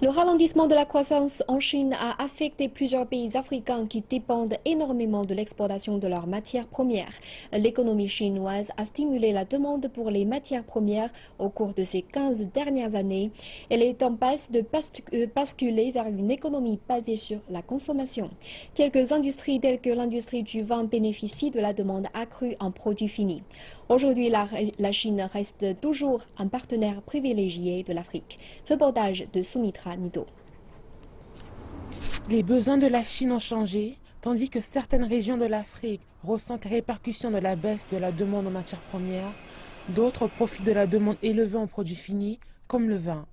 Le ralentissement de la croissance en Chine a affecté plusieurs pays africains qui dépendent énormément de l'exportation de leurs matières premières. L'économie chinoise a stimulé la demande pour les matières premières au cours de ces 15 dernières années. Elle est en passe de basculer vers une économie basée sur la consommation. Quelques industries telles que l'industrie du vin bénéficient de la demande accrue en produits finis. Aujourd'hui, la Chine reste toujours un partenaire privilégié de l'Afrique. Reportage de Sumitra Nido. Les besoins de la Chine ont changé, tandis que certaines régions de l'Afrique ressentent les répercussions de la baisse de la demande en matières premières. D'autres profitent de la demande élevée en produits finis, comme le vin.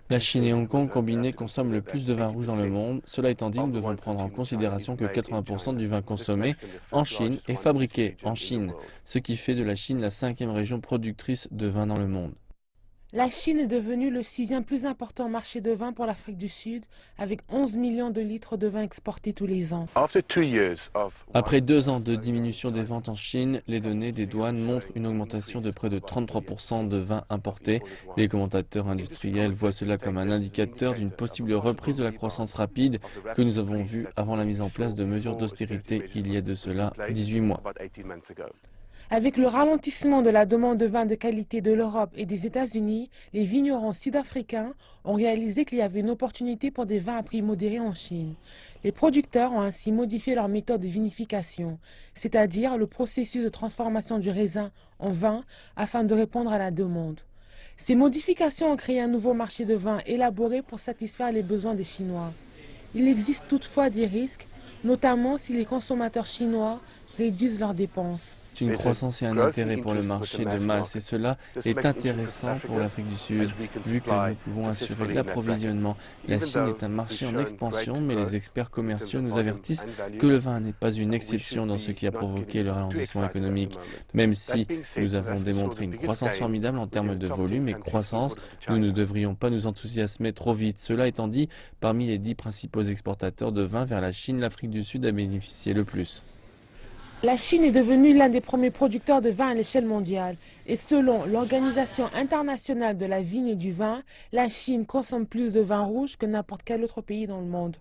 La Chine et Hong Kong combinés consomment le plus de vin rouge dans le monde. Cela étant dit, nous devons prendre en considération que 80% du vin consommé en Chine est fabriqué en Chine, ce qui fait de la Chine la 5e région productrice de vin dans le monde. La Chine est devenue le 6e plus important marché de vin pour l'Afrique du Sud, avec 11 millions de litres de vin exportés tous les ans. Après 2 ans de diminution des ventes en Chine, les données des douanes montrent une augmentation de près de 33% de vins importés. Les commentateurs industriels voient cela comme un indicateur d'une possible reprise de la croissance rapide que nous avons vue avant la mise en place de mesures d'austérité il y a de cela 18 mois. Avec le ralentissement de la demande de vin de qualité de l'Europe et des États-Unis, les vignerons sud-africains ont réalisé qu'il y avait une opportunité pour des vins à prix modéré en Chine. Les producteurs ont ainsi modifié leur méthode de vinification, c'est-à-dire le processus de transformation du raisin en vin afin de répondre à la demande. Ces modifications ont créé un nouveau marché de vin élaboré pour satisfaire les besoins des Chinois. Il existe toutefois des risques, notamment si les consommateurs chinois réduisent leurs dépenses. C'est une croissance et un intérêt pour le marché de masse et cela est intéressant pour l'Afrique du Sud, vu que nous pouvons assurer l'approvisionnement. La Chine est un marché en expansion, mais les experts commerciaux nous avertissent que le vin n'est pas une exception dans ce qui a provoqué le ralentissement économique. Même si nous avons démontré une croissance formidable en termes de volume et croissance, nous ne devrions pas nous enthousiasmer trop vite. Cela étant dit, parmi les 10 principaux exportateurs de vin vers la Chine, l'Afrique du Sud a bénéficié le plus. La Chine est devenue l'un des premiers producteurs de vin à l'échelle mondiale. Et selon l'Organisation internationale de la vigne et du vin, la Chine consomme plus de vin rouge que n'importe quel autre pays dans le monde.